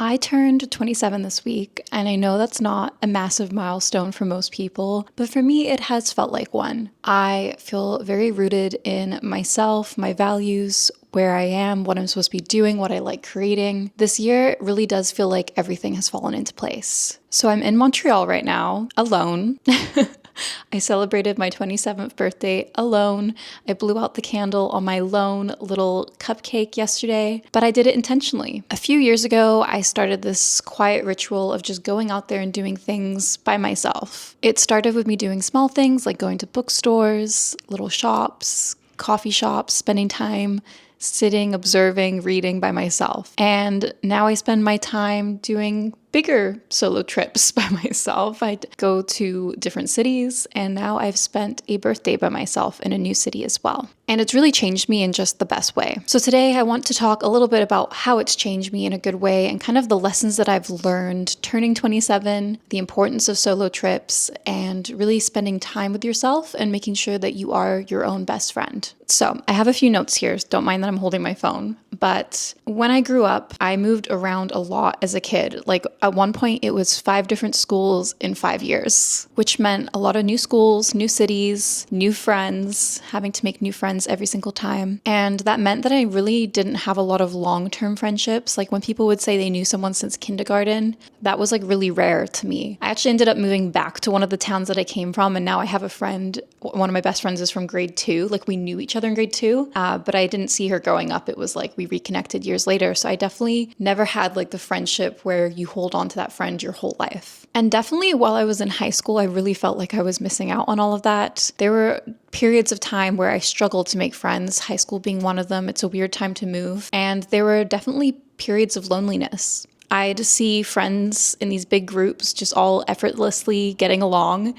I turned 27 this week, and I know that's not a massive milestone for most people, but for me, it has felt like one. I feel very rooted in myself, my values, where I am, what I'm supposed to be doing, what I like creating. This year really does feel like everything has fallen into place. So I'm in Montreal right now, alone. I celebrated my 27th birthday alone. I blew out the candle on my lone little cupcake yesterday, but I did it intentionally. A few years ago, I started this quiet ritual of just going out there and doing things by myself. It started with me doing small things like going to bookstores, little shops, coffee shops, spending time sitting, observing, reading by myself. And now I spend my time doing bigger solo trips by myself. I'd go to different cities, and now I've spent a birthday by myself in a new city as well. And it's really changed me in just the best way. So today I want to talk a little bit about how it's changed me in a good way and kind of the lessons that I've learned turning 27, the importance of solo trips, and really spending time with yourself and making sure that you are your own best friend. So I have a few notes here. Don't mind that I'm holding my phone. But when I grew up, I moved around a lot as a kid. Like at one point, it was 5 different schools in 5 years, which meant a lot of new schools, new cities, new friends, having to make new friends every single time. And that meant that I really didn't have a lot of long-term friendships. Like when people would say they knew someone since kindergarten, that was like really rare to me. I actually ended up moving back to one of the towns that I came from, and now I have a friend. One of my best friends is from grade 2. Like we knew each other in grade 2, but I didn't see her growing up. It was like we reconnected years later. So I definitely never had like the friendship where you hold on to that friend your whole life. And definitely while I was in high school, I really felt like I was missing out on all of that. There were periods of time where I struggled to make friends, high school being one of them. It's a weird time to move. And there were definitely periods of loneliness. I'd see friends in these big groups just all effortlessly getting along.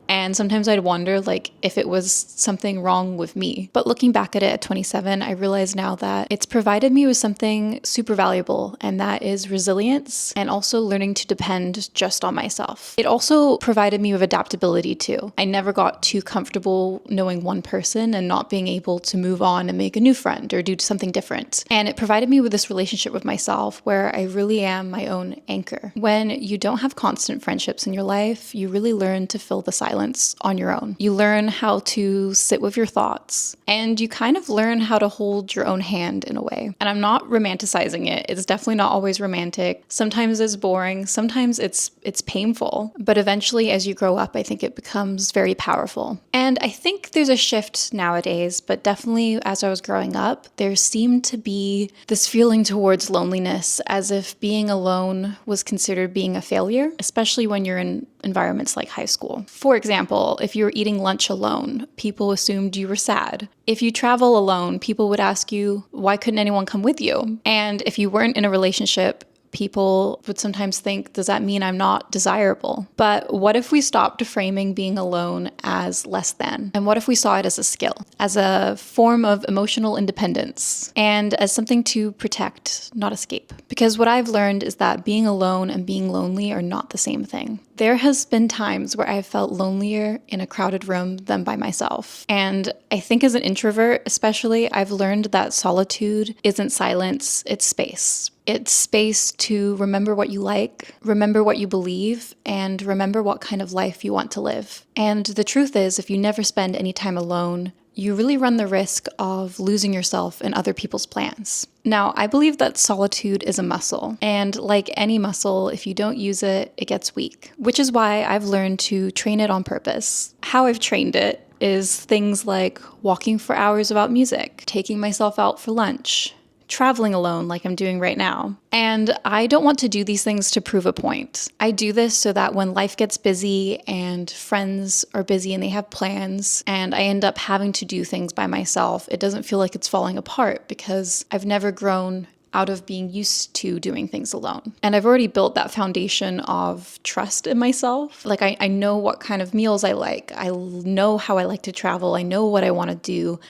And sometimes I'd wonder like if it was something wrong with me. But looking back at it at 27, I realize now that it's provided me with something super valuable, and that is resilience and also learning to depend just on myself. It also provided me with adaptability too. I never got too comfortable knowing one person and not being able to move on and make a new friend or do something different. And it provided me with this relationship with myself where I really am my own anchor. When you don't have constant friendships in your life, you really learn to fill the silence on your own. You learn how to sit with your thoughts, and you kind of learn how to hold your own hand in a way. And I'm not romanticizing it. It's definitely not always romantic. Sometimes it's boring. Sometimes it's painful. But eventually, as you grow up, I think it becomes very powerful. And I think there's a shift nowadays, but definitely as I was growing up, there seemed to be this feeling towards loneliness as if being alone was considered being a failure, especially when you're in environments like high school. For example, if you were eating lunch alone, people assumed you were sad. If you travel alone, people would ask you, why couldn't anyone come with you? And if you weren't in a relationship, people would sometimes think, does that mean I'm not desirable? But what if we stopped framing being alone as less than? And what if we saw it as a skill, as a form of emotional independence, and as something to protect, not escape? Because what I've learned is that being alone and being lonely are not the same thing. There has been times where I've felt lonelier in a crowded room than by myself. And I think as an introvert, especially, I've learned that solitude isn't silence, it's space. It's space to remember what you like, remember what you believe, and remember what kind of life you want to live. And the truth is, if you never spend any time alone, you really run the risk of losing yourself in other people's plans. Now, I believe that solitude is a muscle, and like any muscle, if you don't use it, it gets weak, which is why I've learned to train it on purpose. How I've trained it is things like walking for hours without music, taking myself out for lunch, traveling alone like I'm doing right now. And I don't want to do these things to prove a point. I do this so that when life gets busy and friends are busy and they have plans and I end up having to do things by myself, it doesn't feel like it's falling apart because I've never grown out of being used to doing things alone. And I've already built that foundation of trust in myself. Like I know what kind of meals I like. I know how I like to travel. I know what I want to do.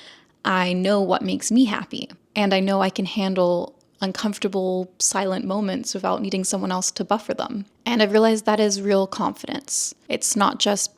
I know what makes me happy. And I know I can handle uncomfortable, silent moments without needing someone else to buffer them. And I've realized that is real confidence. It's not just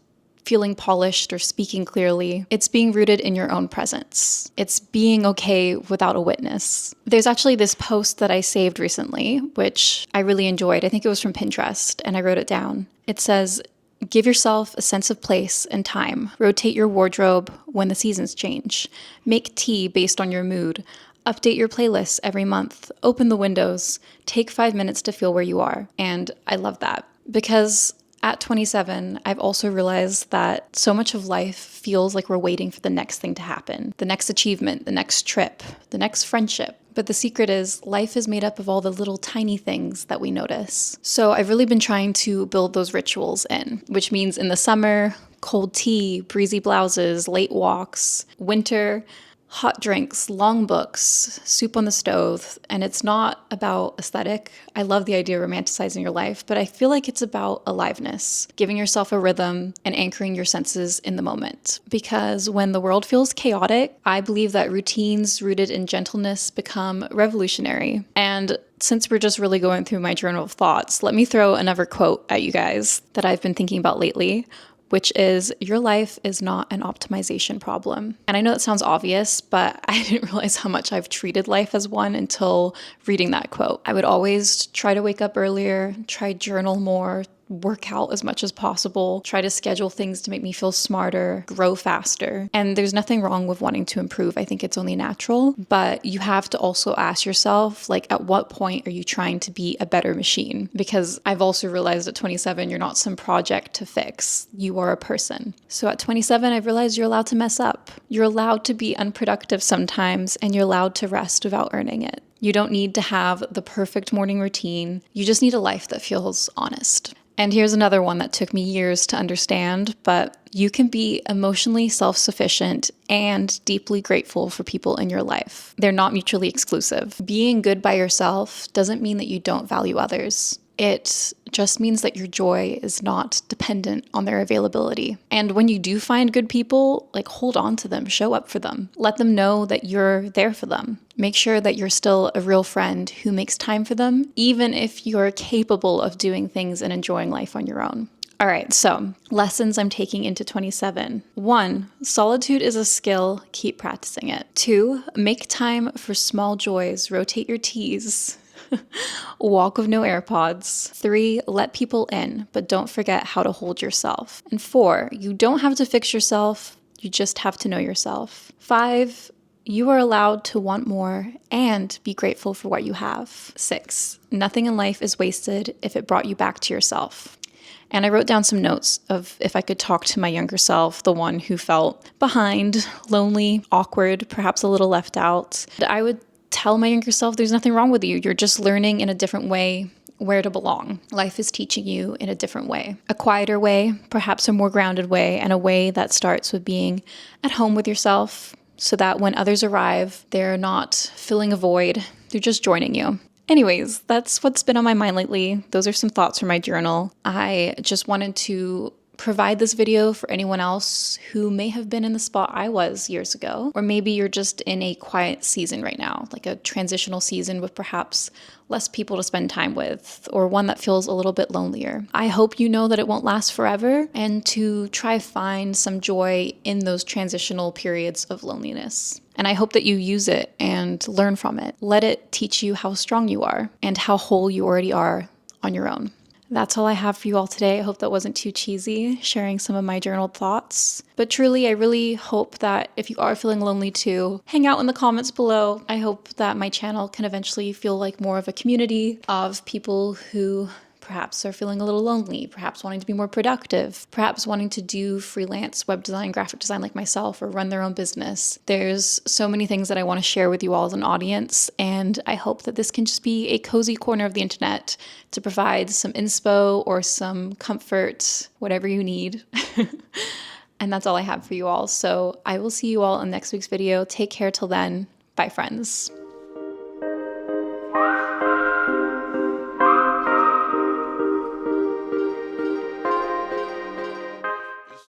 feeling polished or speaking clearly. It's being rooted in your own presence. It's being okay without a witness. There's actually this post that I saved recently, which I really enjoyed. I think it was from Pinterest, and I wrote it down. It says, give yourself a sense of place and time. Rotate your wardrobe when the seasons change. Make tea based on your mood. Update your playlists every month. Open the windows. Take 5 minutes to feel where you are. And I love that because at 27, I've also realized that so much of life feels like we're waiting for the next thing to happen, the next achievement, the next trip, the next friendship. But the secret is life is made up of all the little tiny things that we notice. So I've really been trying to build those rituals in, which means in the summer, cold tea, breezy blouses, late walks, winter, hot drinks, long books, soup on the stove. And it's not about aesthetic. I love the idea of romanticizing your life, but I feel like it's about aliveness, giving yourself a rhythm and anchoring your senses in the moment. Because when the world feels chaotic, I believe that routines rooted in gentleness become revolutionary. And since we're just really going through my journal of thoughts, let me throw another quote at you guys that I've been thinking about lately, which is, your life is not an optimization problem. And I know that sounds obvious, but I didn't realize how much I've treated life as one until reading that quote. I would always try to wake up earlier, try journal more, work out as much as possible, try to schedule things to make me feel smarter, grow faster. And there's nothing wrong with wanting to improve. I think it's only natural, but you have to also ask yourself, like, at what point are you trying to be a better machine? Because I've also realized at 27, you're not some project to fix. You are a person. So at 27, I've realized you're allowed to mess up. You're allowed to be unproductive sometimes, and you're allowed to rest without earning it. You don't need to have the perfect morning routine. You just need a life that feels honest. And here's another one that took me years to understand, but you can be emotionally self-sufficient and deeply grateful for people in your life. They're not mutually exclusive. Being good by yourself doesn't mean that you don't value others. It just means that your joy is not dependent on their availability. And when you do find good people, like, hold on to them, show up for them. Let them know that you're there for them. Make sure that you're still a real friend who makes time for them, even if you're capable of doing things and enjoying life on your own. All right, so lessons I'm taking into 27. 1, solitude is a skill. Keep practicing it. 2, make time for small joys. Rotate your teas. Walk with no AirPods. 3, let people in, but don't forget how to hold yourself. And 4, you don't have to fix yourself. You just have to know yourself. 5, you are allowed to want more and be grateful for what you have. 6, nothing in life is wasted if it brought you back to yourself. And I wrote down some notes of if I could talk to my younger self, the one who felt behind, lonely, awkward, perhaps a little left out. I would tell my younger self, there's nothing wrong with you. You're just learning in a different way where to belong. Life is teaching you in a different way, a quieter way, perhaps a more grounded way, and a way that starts with being at home with yourself so that when others arrive, they're not filling a void. They're just joining you. Anyways, that's what's been on my mind lately. Those are some thoughts from my journal. I just wanted to provide this video for anyone else who may have been in the spot I was years ago, or maybe you're just in a quiet season right now, like a transitional season with perhaps less people to spend time with, or one that feels a little bit lonelier. I hope you know that it won't last forever, and to try find some joy in those transitional periods of loneliness. And I hope that you use it and learn from it. Let it teach you how strong you are and how whole you already are on your own. That's all I have for you all today. I hope that wasn't too cheesy, sharing some of my journaled thoughts. But truly, I really hope that if you are feeling lonely too, hang out in the comments below. I hope that my channel can eventually feel like more of a community of people who perhaps are feeling a little lonely, perhaps wanting to be more productive, perhaps wanting to do freelance web design, graphic design like myself, or run their own business. There's so many things that I want to share with you all as an audience, and I hope that this can just be a cozy corner of the internet to provide some inspo or some comfort, whatever you need. And that's all I have for you all. So I will see you all in next week's video. Take care till then. Bye, friends.